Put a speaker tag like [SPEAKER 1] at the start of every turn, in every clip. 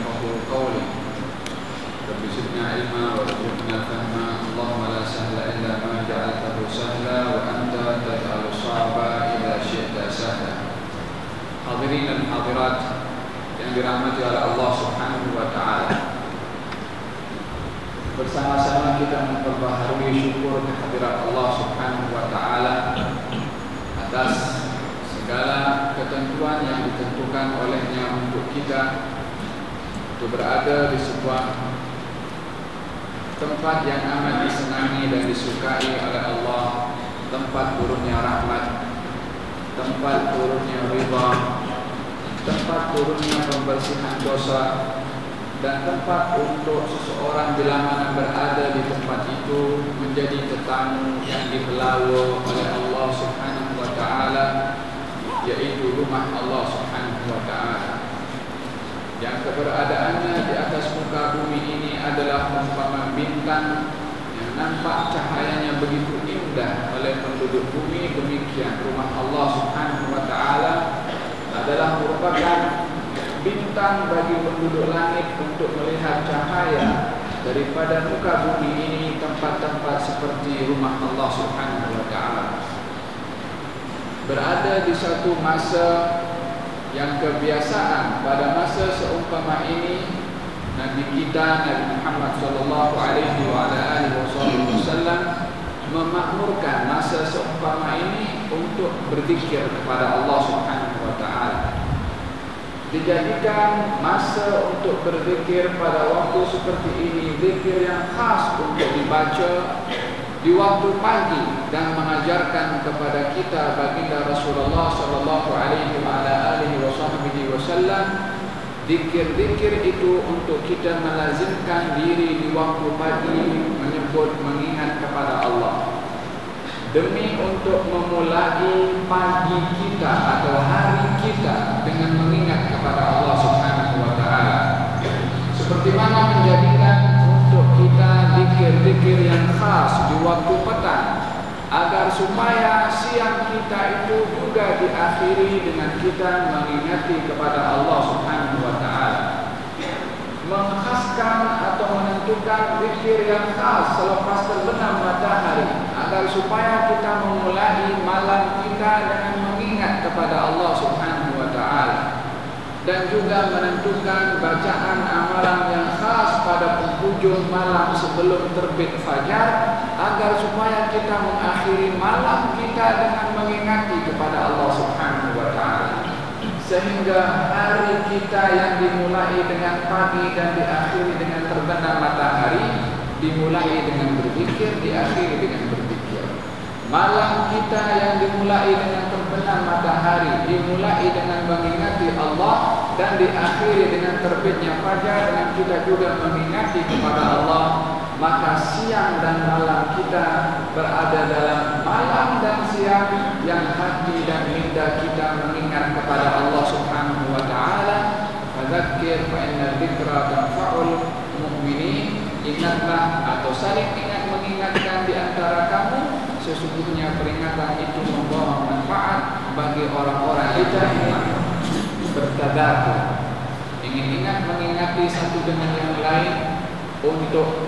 [SPEAKER 1] يفقهوا قولي رب زدنا علما وارزقنا فهما اللهم لا سهل إلا ما جعلته سهلا وأنت تجعل الصعب إذا شئت سهلا. Hadirin dan hadirat yang dirahmati oleh Allah Subhanahu wa taala, bersama-sama kita memperbaharui syukur kehadirat Allah Subhanahu wa taala atas segala ketentuan yang ditentukan olehnya untuk kita untuk berada di sebuah tempat yang amat disenangi dan disukai oleh Allah, tempat turunnya rahmat, tempat turunnya ridha, tempat turunnya pembersihan dosa, dan tempat untuk seseorang bila mana berada di tempat itu menjadi tetamu yang dibelau oleh Allah Subhanahu wa taala, yaitu rumah Allah Subhanahu wa taala, yang keberadaannya di atas muka bumi ini adalah umpama bintang yang nampak cahayanya begitu indah oleh penduduk bumi. Demikian rumah Allah Subhanahu wa taala adalah merupakan bintang bagi penduduk langit untuk melihat cahaya daripada muka bumi ini, tempat-tempat seperti rumah Allah Subhanahu wa taala. Berada di satu masa yang kebiasaan pada masa seumpama ini Nabi kita Nabi Muhammad sallallahu alaihi wasallam memakmurkan masa seumpama ini untuk berzikir kepada Allah Subhanahu wa taala. Dijadikan masa untuk berzikir pada waktu seperti ini, zikir yang khas untuk dibaca di waktu pagi dan mengajarkan kepada kita baginda Rasulullah sallallahu alaihi wasallam zikir-zikir itu untuk kita melazimkan diri di waktu pagi menyebut mengingat kepada Allah, demi untuk memulai pagi kita atau hari kita dengan mengingat kepada Allah Subhanahu wa taala. Seperti mana menjadikan untuk kita zikir-zikir yang khas di waktu petang, agar supaya siang kita itu juga diakhiri dengan kita mengingati kepada Allah Subhanahu wa taala. Mengkhaskan atau menentukan zikir yang khas selepas terbenam matahari, agar supaya kita memulai malam kita dengan mengingat kepada Allah Subhanahu wa taala, dan juga menentukan bacaan amalan yang khas pada penghujung malam sebelum terbit fajar, agar supaya kita mengakhiri malam kita dengan mengingati kepada Allah Subhanahu wa taala, sehingga hari kita yang dimulai dengan pagi dan diakhiri dengan terbenam matahari dimulai dengan berzikir, diakhiri dengan berzikir. Malam kita yang dimulai dengan terbenam matahari dimulai dengan mengingati Allah dan diakhiri dengan terbitnya fajar dengan kita juga mengingati kepada Allah. Maka siang dan malam kita berada dalam malam dan siang yang hati dan minda kita mengingat kepada Allah Subhanahu wa taala. Fadzakir fa inna dzikra tanfa'ul mu'minin. Ingatlah atau saling ingat mengingatkan di antara kamu, sesungguhnya peringatan itu membawa manfaat bagi orang-orang yang bertadabbur, ingin ingat mengingati satu dengan yang lain untuk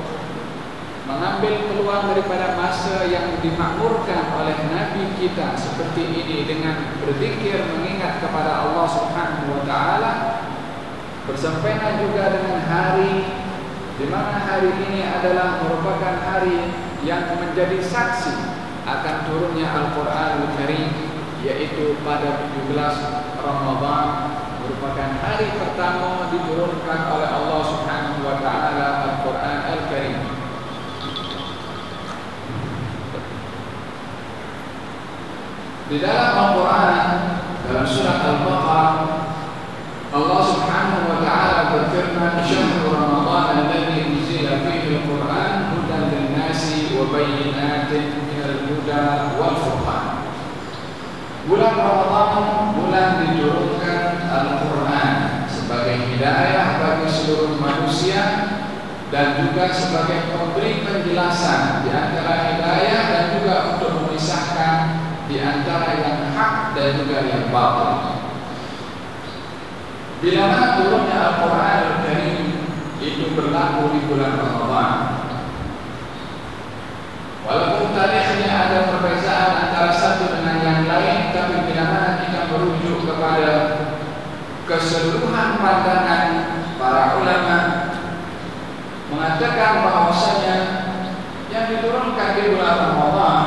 [SPEAKER 1] mengambil peluang daripada masa yang dimakmurkan oleh Nabi kita seperti ini dengan berzikir mengingat kepada Allah Subhanahu wa taala, bersempena juga dengan hari di mana hari ini adalah merupakan hari yang menjadi saksi akan turunnya Al-Qur'anul Karim, yaitu pada 17 Ramadan, merupakan hari pertama diturunkan oleh Allah Subhanahu wa taala Al-Qur'an Al-Karim. Di dalam Al-Quran, dalam surat Al-Baqarah, Allah Subhanahu wa taala berfirman, "Syahrul Ramadan alladzi unzila fihi al-Qur'an hudan lin-nasi wa bayyinatin minal huda wal furqan." Bulan Ramadan, bulan diturunkan Al-Quran sebagai hidayah bagi seluruh manusia dan juga sebagai pemberi penjelasan di antara hidayah dan juga untuk memisahkan di antara yang hak dan juga yang batil. Bila mana turunnya Al-Quran Al-Karim berlaku di bulan Ramadan. Walaupun tarikhnya ada perbezaan antara satu dengan yang lain, tapi bila mana kita merujuk kepada keseluruhan pandangan para ulama mengatakan bahwasanya yang diturunkan di bulan Ramadan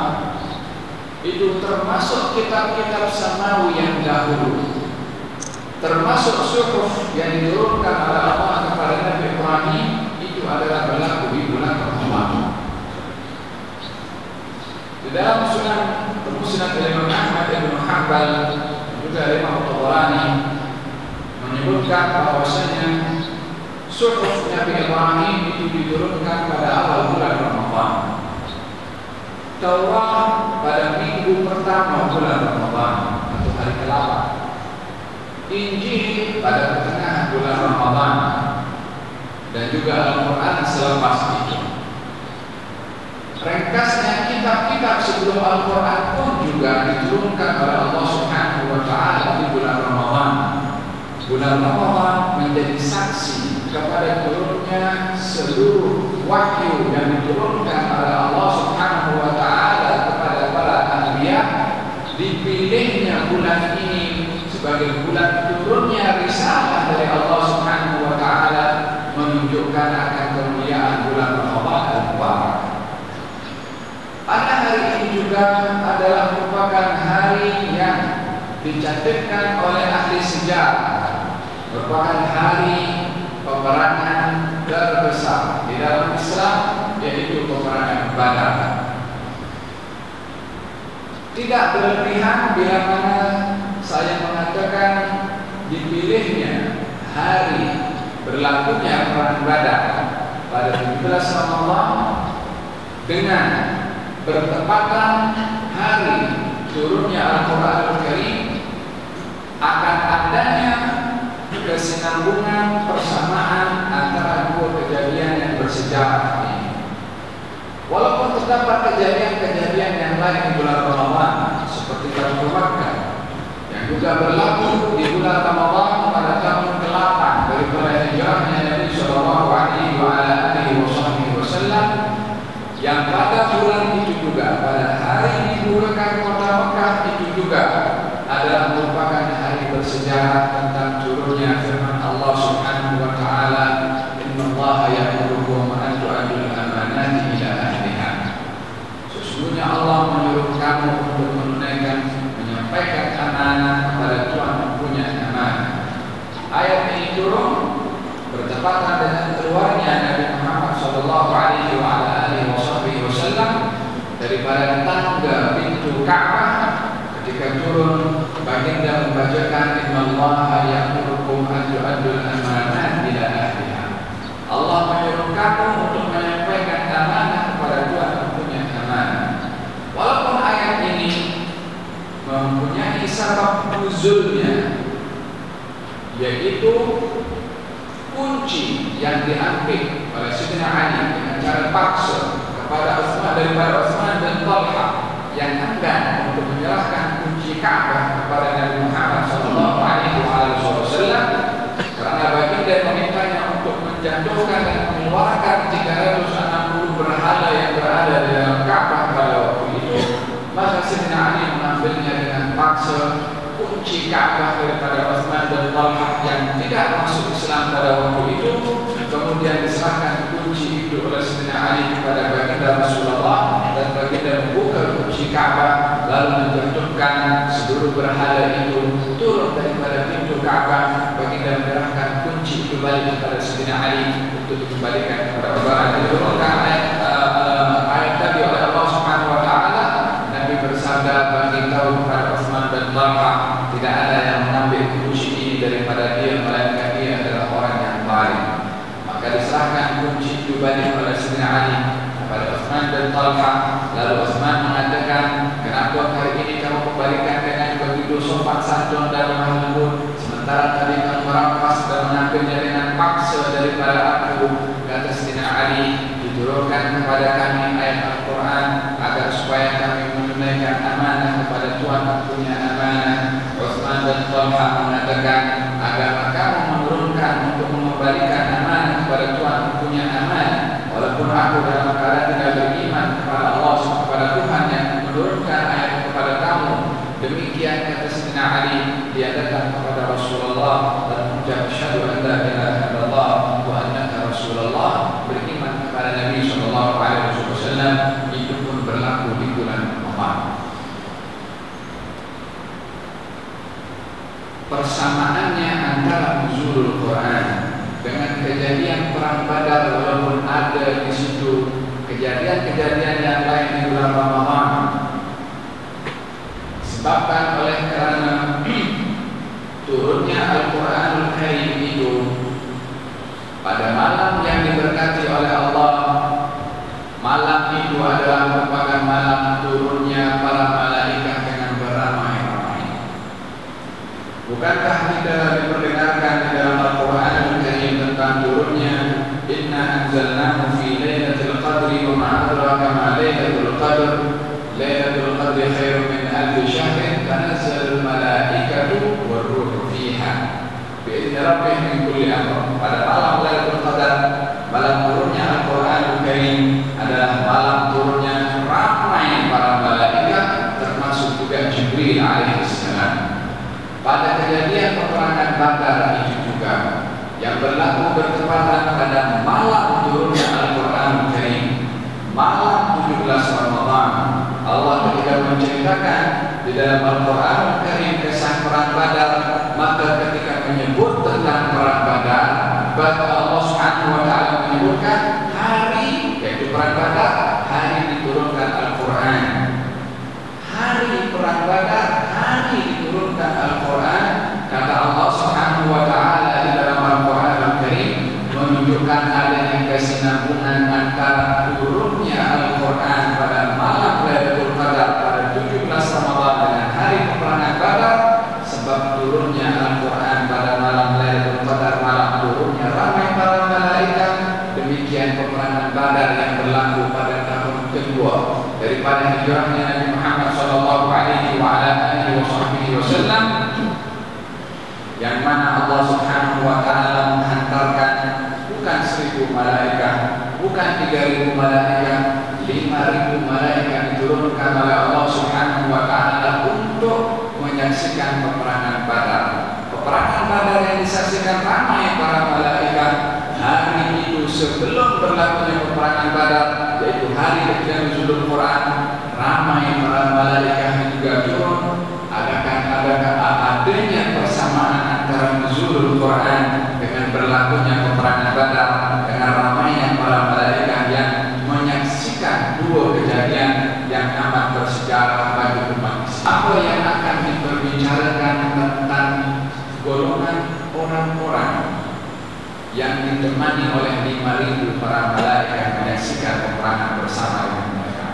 [SPEAKER 1] itu termasuk kitab-kitab samawi yang dahulu, termasuk suhuf yang diturunkan oleh Allah kepada Nabi Ibrahim, itu adalah berlaku di bulan Ramadan. Di dalam Musnad Imam Ahmad bin Hanbal juga Imam Tabarani menyebutkan bahwasanya suhuf Nabi Ibrahim itu diturunkan pada awal bulan Ramadan. Taurat pada minggu pertama bulan Ramadan atau hari ke-8. Injil pada pertengahan bulan Ramadan dan juga Al-Quran selepas itu. Ringkasnya kitab-kitab sebelum Al-Quran pun juga diturunkan oleh Allah Subhanahu wa Ta'ala di bulan Ramadan. Bulan Ramadan menjadi saksi kepada turunnya seluruh wahyu yang diturunkan oleh Allah Subhanahu wa Ta'ala kepada para anbiya. Dipilihnya bulan ini sebagai bulan turunnya risalah dari Allah Subhanahu wa Ta'ala, menunjukkan akan kemuliaan bulan Ramadan al-Mubarak. Pada hari ini juga adalah merupakan hari yang dicatatkan oleh ahli sejarah, merupakan hari peperangan terbesar di dalam Islam, yaitu peperangan Badar. Tidak berlebihan bila mana saya mengatakan dipilihnya hari berlakunya perang Badar pada 17 Ramadan dengan bertepatan hari turunnya Al-Quran Al-Karim, akan adanya kesinambungan persamaan antara dua kejadian yang bersejarah ini. Walaupun terdapat kejadian-kejadian yang lain di bulan Ramadan seperti Fathu Makkah yang juga berlaku di bulan Ramadan pada tahun ke-8 daripada hijrahnya Nabi Sallallahu Alaihi Wasallam, yang pada bulan itu juga, pada hari dibukakan kota Mekah itu juga adalah merupakan hari bersejarah tentang turunnya firman Allah Subhanahu wa Ta'ala, Innallaha ya'murukum an tu'addul amanati ila ahliha. Sesungguhnya Allah menyuruh kamu untuk menyampaikan amanah kepada Tuhan yang punya amanah. Ayat ini turun bertepatan dengan keluarnya Nabi Muhammad sallallahu alaihi wasallam daripada tangga pintu Ka'bah. Ketika turun, baginda membacakan Innallaha ya'murukum an tu'addul amanat ila ahliha. Allah menyuruh kamu untuk menyampaikan amanah kepada Tuhan yang punya amanah. Walaupun ayat ini mempunyai sebab nuzulnya, yaitu kunci yang diambil oleh Sayyidina Ali dengan cara paksa kepada Utsman daripada Utsman dan Talha yang enggan untuk menyerahkan kunci Ka'bah kepada Nabi Muhammad sallallahu alaihi wasallam, karena baginda memintanya untuk menjatuhkan dan mengeluarkan 360 berhala yang berada di dalam Ka'bah pada waktu itu. Maka Sayyidina Ali mengambilnya dengan paksa kunci Ka'bah daripada Utsman dan Talha yang tidak masuk Islam pada waktu itu, kemudian diserahkan kunci itu oleh Sayyidina Ali kepada baginda Rasulullah, dan baginda membuka kunci Ka'bah lalu menjatuhkan seluruh berhala itu turun daripada pintu Ka'bah. Baginda menyerahkan kunci itu balik kepada Sayyidina Ali untuk dikembalikan kepada Allah. Diturunkan ayat tadi oleh Allah Subhanahu wa Ta'ala. Nabi bersabda, bagi tahu kepada Utsman dan Talha, tidak ada yang mengambil kunci ini daripada dia, melainkan dia adalah orang yang paling. Maka diserahkan kunci itu balik oleh Sayyidina Ali kepada Utsman dan Talha. Lalu Utsman mengatakan, kenapa hari ini kamu kembalikan dengan begitu sopan santun dan lemah lembut, sementara tadi kamu merampas dan mengambilnya dengan paksa daripada aku? Kata Sayyidina Ali, diturunkan kepada kami ayat Al-Quran agar supaya kami menunaikan amanah kepada Tuhan yang punya amanah. Utsman dan Talha mengatakan, agar kamu menurunkan untuk mengembalikan amanah kepada Tuhan yang punya amanah aku dalam keadaan tidak beriman kepada Allah, kepada Tuhan yang menurunkan ayat kepada kamu. Demikian kata Sayyidina Ali, dia datang kepada Rasulullah dan mengucap asyhadu an la ilaha illallah wa annaka Rasulullah, beriman kepada Nabi sallallahu alaihi wasallam. Itu pun berlaku di bulan Ramadan. Persamaannya antara nuzulul Quran dengan kejadian perang Badar, walaupun ada di situ kejadian-kejadian yang lain di bulan Ramadan, disebabkan oleh karena turunnya Al-Quranul Karim itu pada malam yang diberkati oleh Allah. Malam itu adalah merupakan malam turunnya para malaikat dengan beramai-ramai. Bukankah kita diperdengarkan di dalam Al-Quranul Karim tentang turunnya inna anzalnahu fi lailatul qadri wa ma adraka ma lailatul qadr, lailatul qadri khairun min alfi syahrin tanazzalul malaikatu war ruhu fiha bi idzni rabbihim min kulli amr. Pada malam Lailatul Qadar, malam turunnya Al-Quranul Karim, adalah malam turunnya ramai para malaikat, termasuk juga Jibril alaihissalam. Pada kejadian peperangan Badar itu juga yang berlaku bertepatan pada malam turunnya Al-Quranul Karim, malam 17 Ramadan. Allah ketika menceritakan di dalam Al-Quranul Karim kisah perang Badar, maka ketika menyebut tentang perang Badar, bahkan Allah Subhanahu wa taala menyebutkan hari, yaitu perang Badar, hari diturunkan Al-Quran. Hari perang Badar, hari diturunkan Al-Quran. Kata Allah Subhanahu wa taala di dalam Al-Quranul Karim menunjukkan adanya kesinambungan antara turunnya Al-Quran pada malam Lailatul Qadar pada 17 Ramadan dengan hari peperangan Badar, sebab turunnya Al-Quran pada malam Lailatul Qadar, malam turunnya ramai para malaikat. Demikian peperangan Badar yang berlaku pada tahun kedua daripada hijrahnya Nabi Muhammad sallallahu alaihi wasallam, yang mana Allah Subhanahu wa taala menghantarkan bukan 1000 malaikat, bukan 3000 malaikat, 5000 malaikat diturunkan oleh Allah Subhanahu wa taala untuk menyaksikan peperangan Badar. Peperangan Badar yang disaksikan ramai para malaikat. Hari itu sebelum berlakunya peperangan Badar, yaitu hari ketika nuzulul Quran, ramai para malaikat juga turun. Adanya persamaan antara nuzulul Quran dengan berlakunya peperangan Badar, dengan ramainya para malaikat yang menyaksikan dua kejadian yang amat bersejarah bagi umat Islam. Apa yang akan diperbicarakan tentang golongan orang-orang yang ditemani oleh 5000 para malaikat menyaksikan peperangan bersama dengan mereka.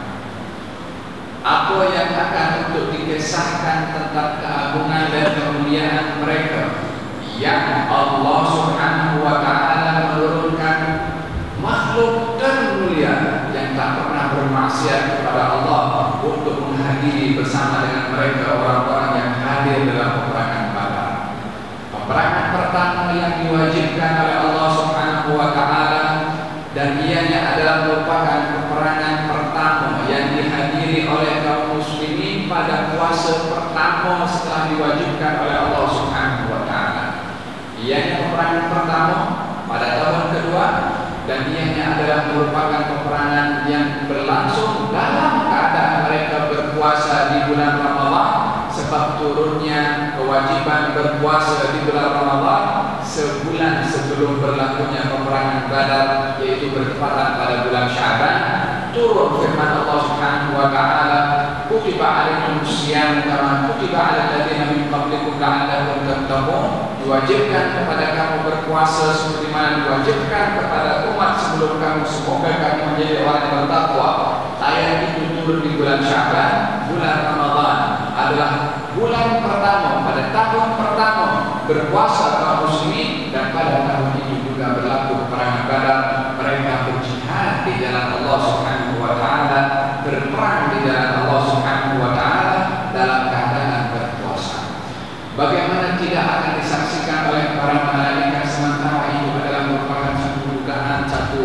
[SPEAKER 1] Apa yang akan untuk dikisahkan tentang keagungan dan kemuliaan mereka yang Allah Subhanahu wa taala menurunkan makhluk termulia yang tak pernah bermaksiat kepada Allah untuk menghadiri bersama dengan mereka orang-orang yang hadir dalam peperangan Badar. Peperangan pertama yang diwajibkan oleh Allah Subhanahu wa taala, dan ianya adalah merupakan peperangan pertama yang dihadiri oleh kaum muslimin pada puasa pertama setelah diwajibkan oleh Allah Subhanahu wa taala. Ianya peperangan pertama pada tahun kedua, dan ianya adalah merupakan peperangan yang berlangsung dalam keadaan mereka berpuasa di bulan Ramadan, sebab turunnya kewajiban berpuasa di bulan Ramadan sebulan sebelum berlakunya peperangan Badar, yaitu bertepatan pada bulan Syaban. Turun firman Allah Subhanahu wa taala, kutiba alaikumus syiyam kama kutiba alal ladzina min qablikum la'allakum tattaqun, diwajibkan kepada kamu berpuasa seperti mana diwajibkan kepada umat sebelum kamu, semoga kamu menjadi orang yang bertakwa. Ayat itu turun di bulan Syaban. Bulan Ramadan adalah bulan pertama pada tahun pertama berpuasa kaum muslimin, dan pada tahun itu juga berlaku peperangan Badar. Mereka berjihad di jalan Allah Subhanahu wa taala, berperang di jalan Allah Subhanahu wa taala dalam keadaan berpuasa. Bagaimana tidak akan disaksikan oleh para malaikat, sementara itu adalah merupakan satu dugaan, satu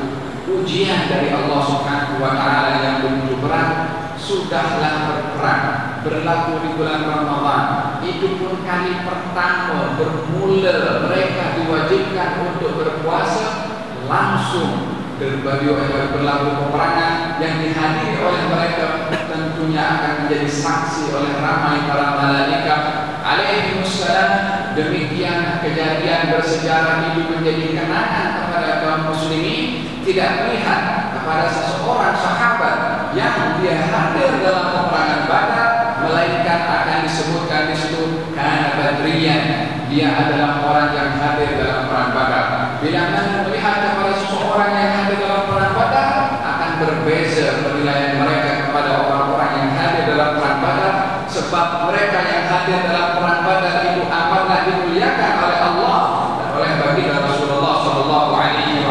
[SPEAKER 1] ujian ujian dari Allah Subhanahu wa taala yang begitu berat, sudahlah berperang. Berlaku di bulan Ramadan, itu pun kali pertama bermula mereka diwajibkan untuk berpuasa, langsung berlaku peperangan yang dihadiri oleh mereka, tentunya akan menjadi saksi oleh ramai para malaikat alaihimussalam. Demikian kejadian bersejarah itu menjadi kenangan kepada kaum muslimin, tidak melihat kepada seseorang sahabat yang dia hadir dalam peperangan Badar, melainkan akan disebutkan di situ karena Badriyan, dia adalah orang yang hadir dalam perang Badar. Bila mana melihat kepada seseorang yang hadir dalam perang Badar, akan berbeza penilaian mereka kepada orang-orang yang hadir dalam perang Badar, sebab mereka yang hadir dalam perang Badar itu amatlah dimuliakan oleh Allah dan oleh baginda Rasulullah sallallahu alaihi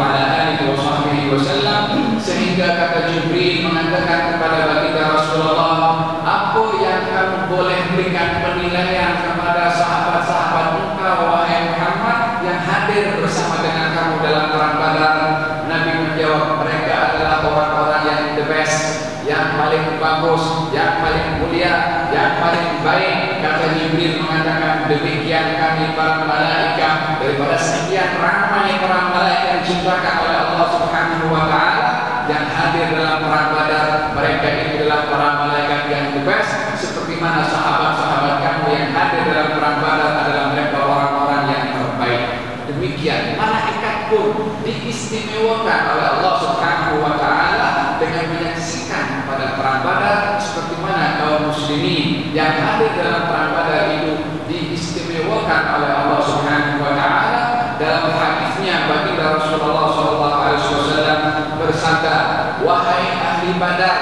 [SPEAKER 1] wasallam, sehingga kata Jibril mengatakan kepada baginda Rasulullah, apa yang kamu boleh berikan penilaian kepada sahabat-sahabat engkau wahai Muhammad yang hadir bersama dengan kamu dalam perang Badar? Nabi menjawab, mereka adalah orang-orang yang the best, yang paling bagus, yang paling mulia, yang paling baik. Kata Jibril mengatakan, demikian kami para malaikat daripada sekian ramai para malaikat yang diciptakan oleh Allah Subhanahu wa taala yang hadir dalam perang Badar, mereka ini adalah para malaikat yang the best, seperti mana sahabat-sahabat kamu yang hadir dalam perang Badar adalah mereka orang-orang yang terbaik. Demikian malaikat pun diistimewakan oleh Allah Subhanahu wa taala dengan menyaksikan pada perang Badar, seperti mana kaum muslimin yang hadir dalam perang Badar itu diistimewakan oleh Allah Subhanahu wa taala. Dalam hadisnya baginda Rasulullah sallallahu alaihi wasallam bersabda, wahai ahli Badar,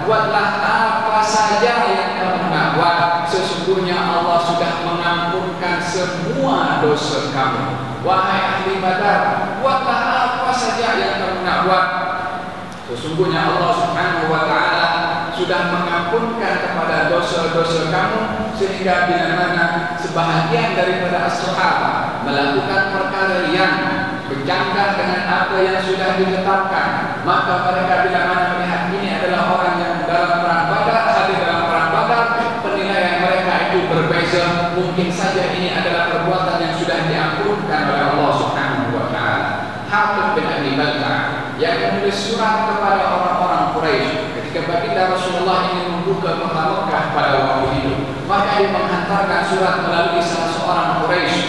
[SPEAKER 1] buatlah apa saja yang kamu nak buat, sesungguhnya Allah sudah mengampunkan semua dosa kamu. Wahai ahli Badar, buatlah apa saja yang kamu nak buat, sesungguhnya Allah Subhanahu wa taala sudah mengampunkan kepada dosa-dosa kamu. Sehingga bila mana sebahagian daripada as-sahabat melakukan perkara yang bercanggah dengan apa yang sudah ditetapkan, maka mereka bila mana melihat ini adalah orang yang dalam perang Badar, hadir dalam perang Badar, penilaian mereka itu berbeza. Mungkin saja ini adalah perbuatan yang sudah diampunkan oleh Allah Subhanahu wa taala. Hatib bin Abi Balta'ah yang menulis surat kepada orang-orang Quraisy ketika baginda Rasulullah ingin membuka kota Mekah pada waktu itu, maka dia menghantarkan surat melalui salah seorang Quraisy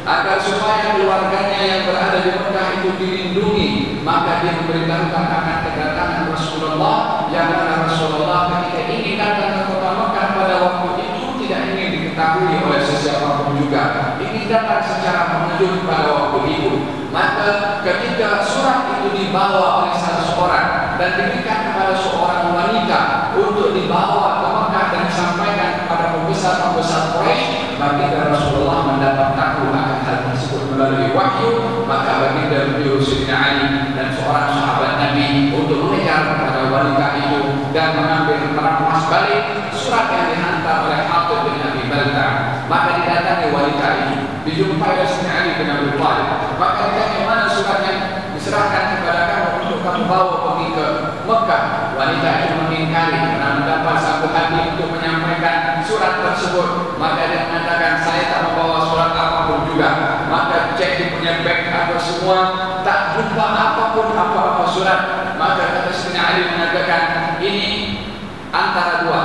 [SPEAKER 1] agar supaya keluarganya yang berada di Mekah itu dilindungi. Maka dia memberitahukan akan kedatangan Rasulullah, yang mana Rasulullah ketika ingin datang ke kota Mekah pada waktu itu tidak ingin diketahui oleh sesiapapun juga, ingin datang secara mengejut pada waktu itu. Maka ketika surat itu dibawa oleh salah seorang dan diberikan kepada seorang wanita untuk dibawa ke Mekah dan disampaikan kepada pembesar-pembesar Quraisy, baginda Rasulullah mendapat tahu akan hal tersebut melalui wahyu. Maka baginda menyuruh Sayyidina Ali dan seorang sahabat Nabi untuk mengejar kepada wanita itu dan mengambil merampas balik surat yang dihantar oleh Hatib bin Abi Balta'ah. Maka didatangi wanita itu, dijumpai oleh Sayyidina Ali bin Abi Thalib. Maka ditanya, mana surat yang diserahkan kepada kamu untuk kamu bawa pergi ke Mekah? Wanita itu mengingkari karena mendapat satu hati untuk menyampaikan surat tersebut. Maka dia mengatakan, saya tak membawa surat apapun juga. Maka cek di punya bag apa semua, tak jumpa apapun, apa-apa surat. Maka kata Sayyidina Ali mengatakan, ini antara dua,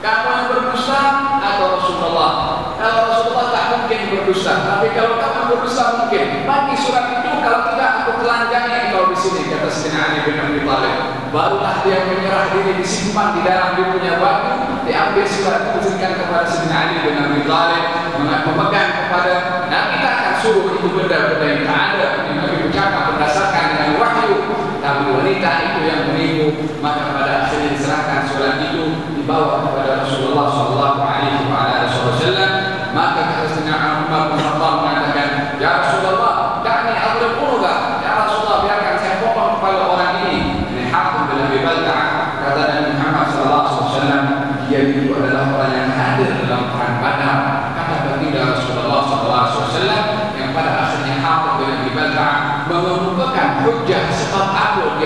[SPEAKER 1] kamu yang berdusta atau Rasulullah. Kalau Rasulullah tak mungkin berdusta, tapi kalau kamu berdusta mungkin. Bagi surat itu, kalau tidak aku telanjangi engkau di sini, kata Sayyidina Ali bin Abi Thalib. Barulah dia menyerah diri, disimpan di dalam dia punya baju, diambil surat itu diberikan kepada Sayyidina Ali bin Abi Thalib, memegang kepada. Dan kita akan suruh itu benda-benda yang tak ada. Nabi bercakap berdasarkan dengan wahyu, tapi wanita itu yang menipu. Maka pada akhirnya diserahkan surat itu, dibawa kepada Rasulullah sallallahu alaihi wasallam. Maka kata Sayyidina Umar bin Khattab mengatakan, ya Rasulullah, da'ni adrib unuqa. Ya Rasulullah, biarkan saya potong kepala orang ini. Ini Hatib bin Abi Balta'ah. Kata Nabi Muhammad sallallahu alaihi wasallam, dia itu adalah orang yang hadir dalam perang Badar. Kata baginda Rasulullah sallallahu alaihi wasallam, yang pada akhirnya Hatib bin Abi Balta'ah mengemukakan hujjah sebab apa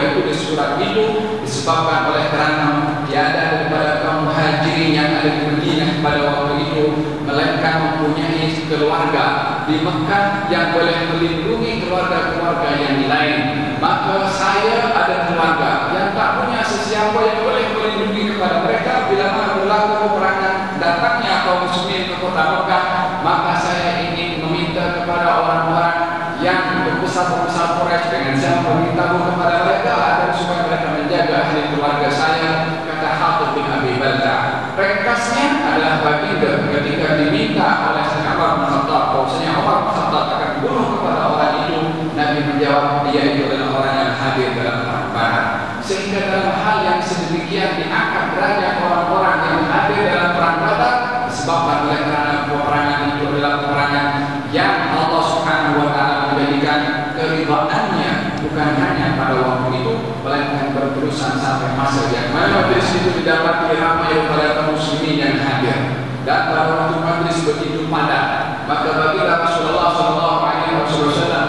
[SPEAKER 1] surat itu disebabkan oleh kerana tiada daripada kaum muhajirin yang ada di Madinah pada waktu itu melainkan mempunyai keluarga di Mekah yang boleh melindungi keluarga-keluarga yang lain. Maka saya ada keluarga yang tak punya sesiapa yang boleh melindungi kepada mereka bila mana berlaku peperangan datangnya kaum muslimin ke kota Mekah. Maka saya ingin meminta kepada orang-orang yang berbesar-besar Quraisy dengan saya memberitahu kepada mereka agar supaya mereka menjaga ahli keluarga saya, kata Hatib bin Abi Balta'ah. Ringkasnya adalah baginda ketika diminta oleh Umar bin Khattab bahwasanya Umar bin Khattab akan bunuh kepada orang itu, Nabi menjawab dia itu adalah orang yang hadir dalam perang. Sehingga dalam hal yang sedemikian diangkat derajat orang-orang yang hadir dalam perang Badar disebabkan oleh kerana peperangan itu adalah peperangan yang Allah Subhanahu wa taala menjadikan keridhaannya bukan hanya pada waktu itu melainkan berterusan sampai masa yang mana majlis itu didapati ramai oleh kaum muslimin yang hadir. Dan pada waktu majlis begitu padat, maka baginda Rasulullah SAW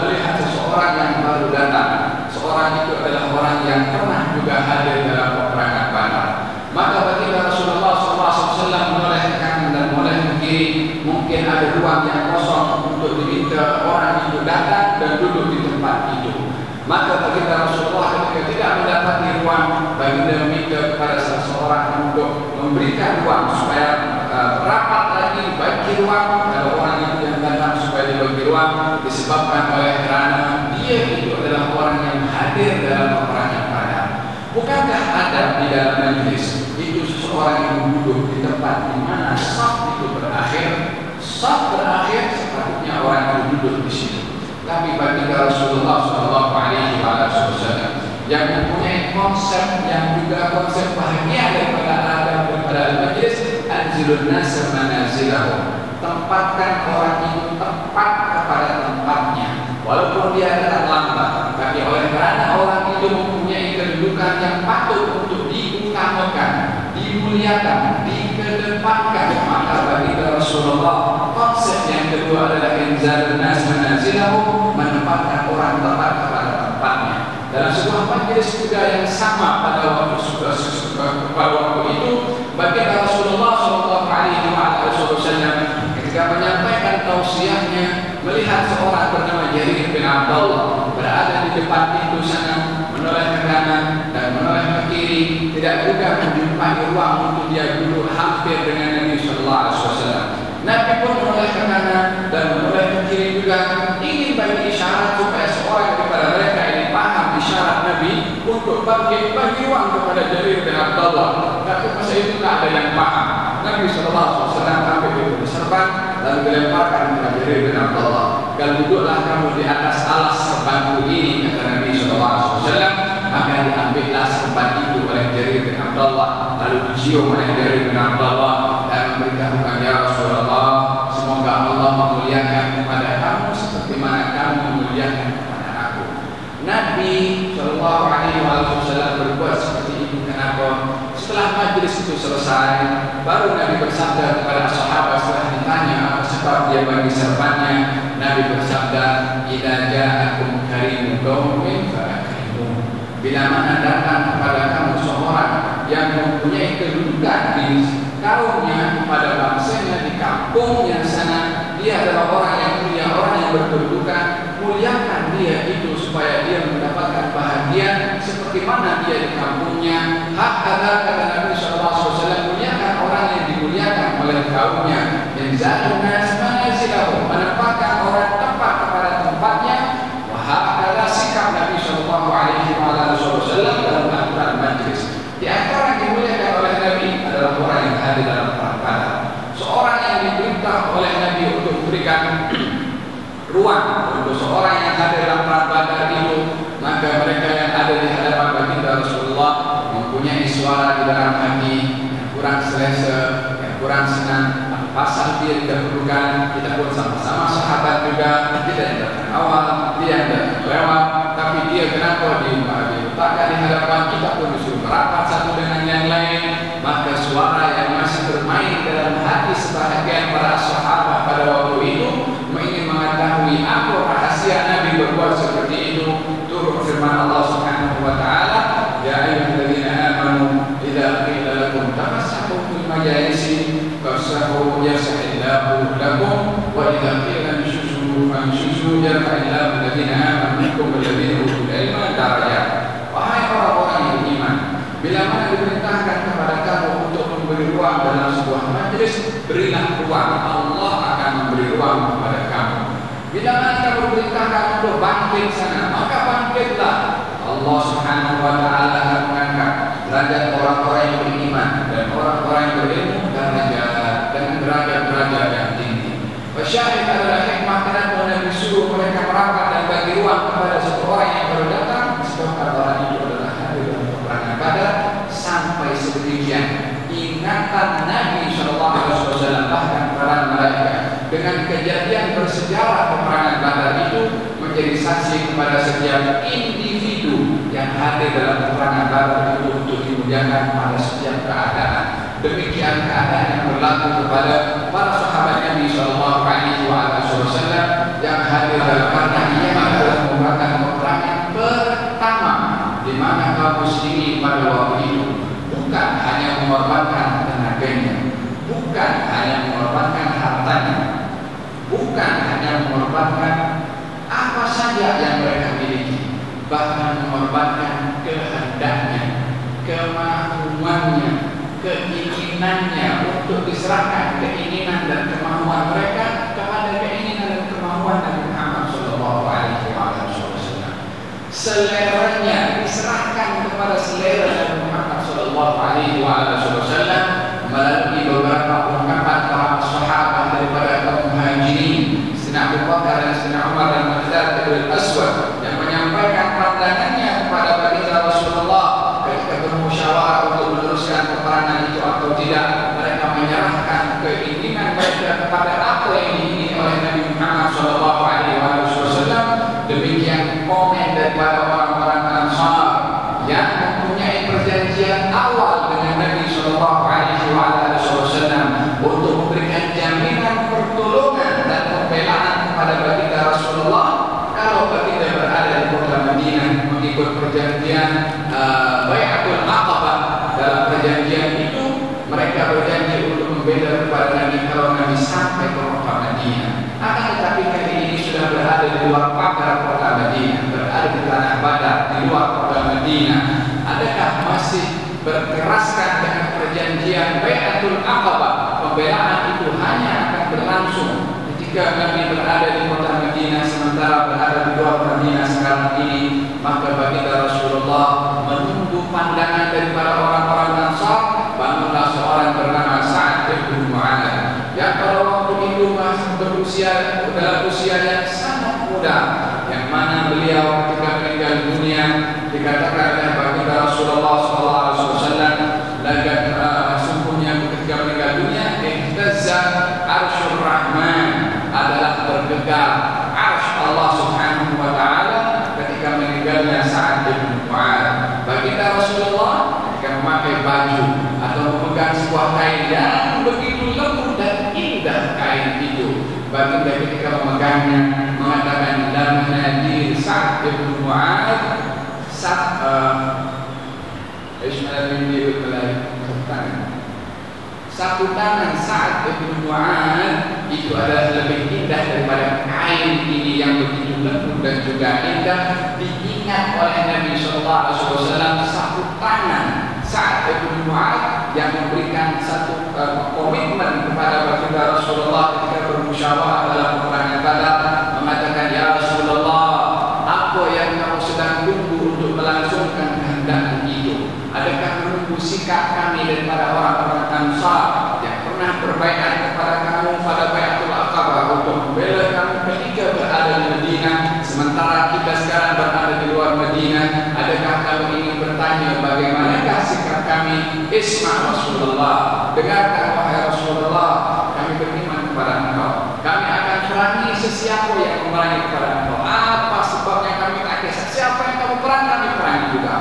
[SPEAKER 1] melihat seseorang yang baru datang. Seorang itu adalah orang yang pernah juga hadir dalam peperangan Badar. Maka baginda Rasulullah SAW menoleh ke kanan dan menoleh ke kiri. Mungkin ada ruang yang kosong untuk diminta orang itu datang dan duduk di tempat itu. Maka baginda Rasulullah ketika tidak mendapati ruang, baginda meminta kepada seseorang untuk memberikan ruang supaya rapat lagi bagi ruang. Kalau orang itu yang datang supaya dibagi ruang disebabkan oleh kerana dia itu adalah orang yang hadir dalam peperangan Badar. Bukankah ada di dalam majlis itu seseorang yang duduk di tempat di mana saf itu berakhir? Saf berakhir sepatutnya orang itu duduk di sini. Tapi baginda Rasulullah SAW yang mempunyai konsep yang juga konsep bahagia daripada adab daripada al-majlis, anzilun nasa manazilahum, tempatkan orang itu tepat kepada tempatnya walaupun dia datang lambat, tapi oleh kerana orang itu mempunyai kedudukan yang patut untuk diutamakan, dimuliakan, dikedepankan, maka baginda Rasulullah konsep yang kedua adalah anzilun nasa manazilahum, menempatkan orang tepat kepada tempatnya. Dalam sebuah majlis juga yang sama pada waktu itu, baginda Rasulullah SAW ketika menyampaikan tausiahnya melihat seorang bernama Jarir bin Abdullah berada di depan pintu sana, menoleh ke kanan dan menoleh ke kiri, tidak juga menjumpai ruang untuk dia duduk hampir dengan Nabi SAW. Nabi pun menoleh ke kanan dan menoleh ke kiri juga, ingin bagi isyarat supaya seorang daripada mereka ini paham isyarat Nabi untuk bagi ruang kepada Jarir bin Abdullah. Tapi masa itu tak ada yang paham. Nabi SAW ambil itu serban lalu dilemparkan kepada Jarir bin Abdullah. Kalau duduklah kamu di atas alas serbanku ini, kata Nabi SAW. Maka diambillah serban itu oleh Jarir bin Abdullah, lalu dicium oleh Jarir bin Abdullah dan memberitahukan, ya Rasulullah, semoga Allah memuliakan kepada kamu seperti mana kamu memuliakan kepada aku. Nabi SAW berbuat seperti itu. Kenapa? Setelah majlis itu selesai, baru Nabi bersabda kepada sahabat setelah ditanya apa sebab dia bagi serbannya. Nabi bersabda, idza ja'akum karimun qaumin fa'akrimu. Bila mana datang kepada kamu seorang yang mempunyai kedudukan di kaumnya, pada bangsanya, di kampungnya sana, dia adalah orang yang mulia, orang yang berkedudukan, muliakan dia itu supaya dia mendapatkan bahagia seperti mana dia di kampungnya. Hak kata Nabi SAW, muliakan orang yang dimuliakan oleh kaumnya. Yang zaluna manazilahum, menempatkan orang tepat kepada tempatnya. Wahak adalah sikap Nabi SAW dalam aturan majlis. Di antara yang dimuliakan oleh Nabi adalah orang yang hadir dalam perang Badar. Seorang yang diperintah oleh Nabi untuk memberikan ruang untuk seorang yang hadir dalam perang Badar itu, maka mereka yang ada di hadapan baginda Rasulullah mempunyai suara di dalam hati yang kurang selesa, yang kurang senang. Pasal dia didahulukan, kita pun sama-sama sahabat juga, kita yang datang awal, dia yang datang lewat, tapi dia kenapa diletakkan di hadapan kita pun disuruh merapat satu dengan yang lain. Maka suara yang masih bermain dalam hati sebahagian para sahabat pada waktu itu ingin mengetahui apa rahasia Nabi berbuat seperti itu. Turun firman Allah Subhanahu wa taala, al-ilma darajat. Wahai orang-orang yang beriman, bila mana diperintahkan kepada kamu untuk memberi ruang dalam sebuah majlis, berilah ruang. Allah akan memberi ruang kepada kamu. Bila mana kamu diperintahkan untuk bangkit sana, maka bangkitlah. Allah Subhanahu wa taala akan mengangkat derajat orang-orang yang beriman dan orang-orang yang berilmu dengan derajat-derajat yang tinggi. Wasyahid adalah hikmah kenapa Nabi suruh mereka merapat dan bagi ruang kepada satu orang yang baru datang, sebab orang itu adalah hadir dalam peperangan Badar. Sampai sedemikian ingatan Nabi SAW bahkan para malaikat dengan kejadian bersejarah peperangan Badar itu menjadi saksi kepada setiap individu yang hadir dalam peperangan Badar itu untuk dimuliakan pada setiap keadaan. Demikian keadaan yang berlaku kepada para sahabat Nabi SAW yang hadir dalam karena ia adalah merupakan peperangan pertama di mana kaum muslimin pada waktu itu bukan hanya mengorbankan tenaganya, bukan hanya mengorbankan hartanya, bukan hanya mengorbankan apa saja yang mereka miliki, bahkan mengorbankan kehendaknya, kemauannya, keinginannya untuk diserahkan keinginan dan kemauan mereka kepada keinginan dan kemauan Nabi Muhammad SAW. Seleranya diserahkan kepada selera Nabi Muhammad SAW melalui beberapa ungkapan para sahabat daripada kaum muhajirin, Sayyidina Abu Bakar dan Sayyidina Umar dan Miqdad bin Aswad yang menyampaikan pandangannya kepada baginda Rasulullah ketika bermusyawarah untuk meneruskan peperangan itu atau tidak. Mereka menyerahkan keinginan mereka kepada apa yang diingini oleh Nabi Muhammad SAW. Demikian komen daripada orang-orang Ansar yang mempunyai perjanjian awal dengan Nabi SAW untuk memberikan jaminan pertolongan dan pembelaan kepada baginda Rasulullah kalau baginda berada di kota Madinah mengikut perjanjian Bai'atul Aqabah. Dalam perjanjian itu mereka berjanji untuk membela kepada Nabi kalau Nabi sampai ke kota Madinah. Akan tetapi kali ini sudah berada di luar pagar kota Madinah, berada di tanah Badar di luar kota Madinah. Adakah masih berkeraskan dengan perjanjian Bai'atul Aqabah? Pembelaan itu hanya akan berlangsung ketika Nabi berada di kota Madinah sementara berada di luar Madinah sekarang ini. Maka baginda Rasulullah menunggu pandangan daripada orang-orang Ansar. Bangunlah seorang bernama Sa'ad bin Mu'adz yang pada waktu itu masih berusia dalam usia yang sangat muda, yang mana beliau ketika meninggal dunia dikatakan oleh baginda Rasulullah SAW lagat sungguhnya ketika meninggal dunia ihtazza arsyur rahman, adalah bergegar arsy Allah Subhanahu wa taala ketika meninggalnya Sa'ad bin Mu'adz. Baginda Rasulullah ketika memakai baju atau memegang sebuah kain yang begitu lembut dan indah kain itu, baginda ketika memegangnya mengatakan lam nadir Sa'ad bin Mu'adz sapu tangan Sa'ad bin Mu'adz itu adalah lebih indah daripada kain ini yang begitu lembut dan juga indah. Diingat oleh Nabi SAW sapu tangan Sa'ad bin Mu'adz yang memberikan satu komitmen kepada baginda Rasulullah ketika bermusyawarah dalam peperangan Badar, mengatakan, ya Rasulullah, apa yang kamu sedang tunggu untuk melangsungkan kehendak itu? Adakah menunggu sikap kami daripada orang-orang Ansar yang pernah berbaiat kepada kamu pada Bai'atul Aqabah untuk membela kamu ketika berada di Madinah sementara kita sekarang berada di luar Madinah? Adakah kamu ingin bertanya bagaimanakah sikap kami? Isma Rasulullah, dengarkan wahai Rasulullah, kami beriman kepada engkau, kami akan perangi sesiapa yang memerangi kepada engkau. Apa sebabnya kami tak kisah siapa yang kamu perang, kami perangi juga.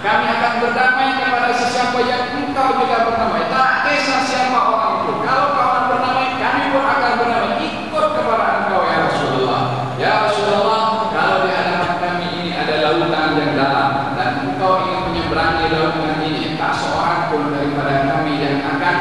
[SPEAKER 1] Kami akan berdamai kepada sesiapa yang engkau juga berdamai. Tak kisah siapa orang itu. Kalau kau akan berdamai, kami pun akan berdamai. Ikut kepada engkau ya Rasulullah. Ya Rasulullah, kalau di hadapan kami ini ada lautan yang dalam dan engkau ingin menyeberangi lautan ini, tak seorang pun daripada kami yang akan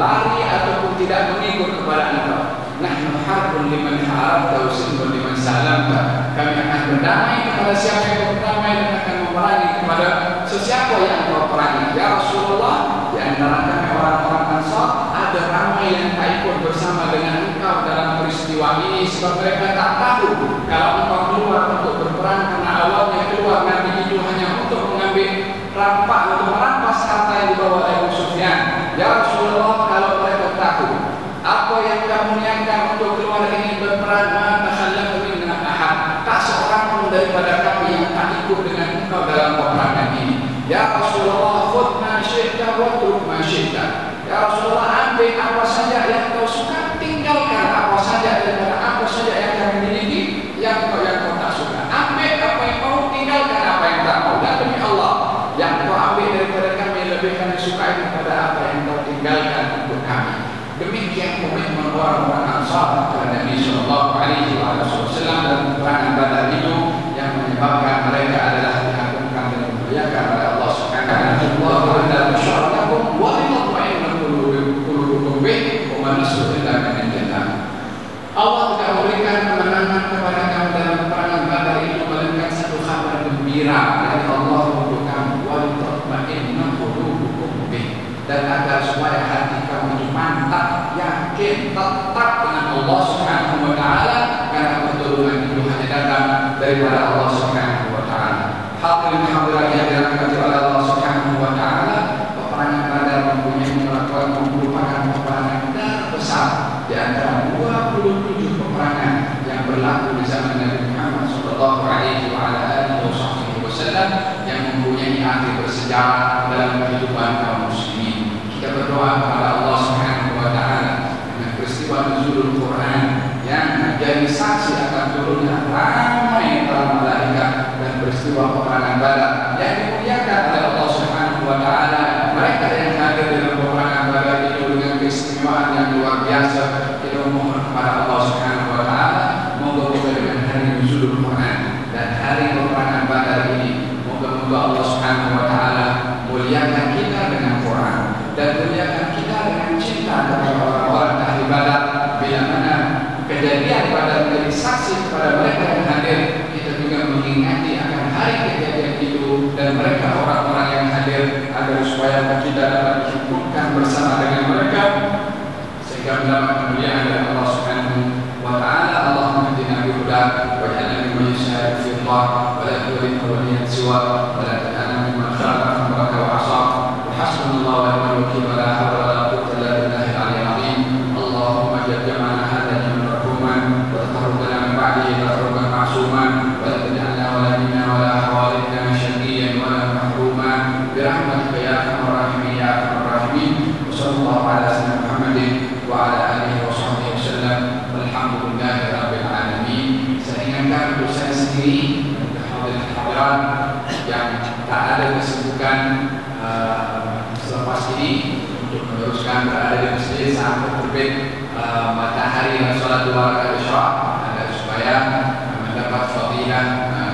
[SPEAKER 1] lari ataupun tidak mengikut kepada engkau. Nahnu harbun liman harabta wa silmun liman salamta. Kami akan berdamai kepada siapa yang berdamai dan akan memerangi kepada sesiapa yang kau perangi. Ya Rasulullah, di antara kami orang-orang Ansar ada ramai yang tak ikut bersama dengan engkau dalam peristiwa ini, sebab mereka tak tahu kalau engkau keluar untuk berperang, karena awalnya keluar Nabi itu hanya untuk mengambil rampak, untuk merampas harta yang dibawa oleh Abu Sufyan. Ya Rasulullah, kalau mereka tahu apa yang kamu niatkan untuk keluar ini berperang, maka takhallafa minna ahad, tak seorang pun daripada kami yang tak ikut dengan engkau dalam peperangan ini. Ya Rasulullah, khudh ma syi'ta wa truk ma syi'ta. Ya Rasulullah, ambil apa saja yang kau suka, tinggalkan apa saja daripada apa saja yang kami miliki yang kau tak suka. Ambil apa yang mau, tinggalkan apa yang tak mau. Dan demi Allah, yang kau ambil daripada kami lebih kami sukai daripada apa yang kau tinggalkan untuk kami. Demikian komitmen orang-orang Ansar kepada Nabi Sallallahu Alaihi Wasallam dalam peperangan Badar itu, yang menyebabkan mereka adalah diagungkan dan dimuliakan oleh Allah Subhanahu wa Ta'ala. Syaratakum wa litatma'inna qulubukum bih wa man nasru illa min indillah. Allah tidak memberikan kemenangan kepada kamu dalam peperangan Badar itu melainkan satu kabar gembira dari Allah untuk kamu, wa litatma'inna qulubukum bih, dan agar supaya hati kamu itu mantap, yakin, tetap dengan Allah Subhanahu wa Ta'ala, karena pertolongan itu hanya datang daripada Allah Subhanahu wa Ta'ala. Hadirin hadirat yang dirahmati oleh Allah Subhanahu wa Ta'ala, peperangan Badar merupakan peperangan terbesar di antara 27 peperangan yang berlaku di zaman Nabi Muhammad sallallahu alaihi wasallam, yang mempunyai arti bersejarah dalam kehidupan kaum muslimin. Kita berdoa kepada Allah Subhanahu wa Ta'ala dengan peristiwa nuzulul Quran yang menjadi saksi akan turunnya ramai para malaikat, dan peristiwa peperangan Badar yang dimuliakan oleh Allah Subhanahu wa Ta'ala. Mereka yang hadir dalam peperangan Badar itu dengan keistimewaan yang luar biasa. Kita memohon kepada Allah Subhanahu wa Ta'ala, moga-moga dengan hari nuzulul Quran dan hari peperangan Badar ini, moga-moga Allah Subhanahu wa Ta'ala muliakan kita dengan Quran dan muliakan kita dengan cinta kepada orang-orang ahli Badar. Bila mana kejadian Badar menjadi saksi kepada mereka yang hadir, kita juga mengingati akan hari kejadian itu dan mereka orang-orang yang hadir, agar supaya kita dapat dihubungkan bersama dengan mereka sehingga mendapat kemuliaan dari Allah Subhanahu wa Ta'ala. Allahumma hdina bi hudak waj'alna mimman yasha'u fi Allah wa la tudhilna waliyan siwa wa la taj'alna mimman khalaqa amraka wa 'asaq. Hasbunallahu wa ni'mal wakeel wa la hawla wa la quwwata illa billahi al-'aliyyil 'azim. Allahumma jam'ana hadha jam'an marhuman wa tafarraqna min ba'dihi tafarruqan ma'suman wa la taj'alna wa la minna wa la hawalina syaqiyyan wa la mahruman bi rahmatika ya arhamar rahimin ya arhamar rahimin. Sallallahu ala sayyidina Muhammadin wa ala alihi wa sahbihi wasallam. Walhamdulillahi rabbil alamin. Saya ingatkan untuk saya sendiri dan hadirin yang tak ada kesibukan selepas ini untuk meneruskan berada di masjid sampai terbit matahari dan sholat 2 rakaat isya, agar supaya mendapat fadilah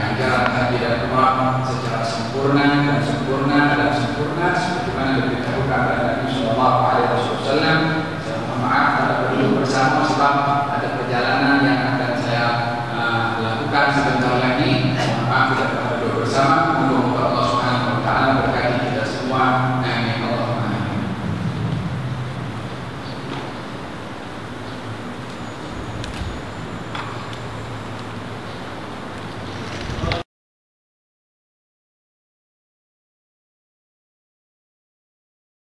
[SPEAKER 1] ganjaran haji dan umrah secara sempurna sebagaimana diberitahukan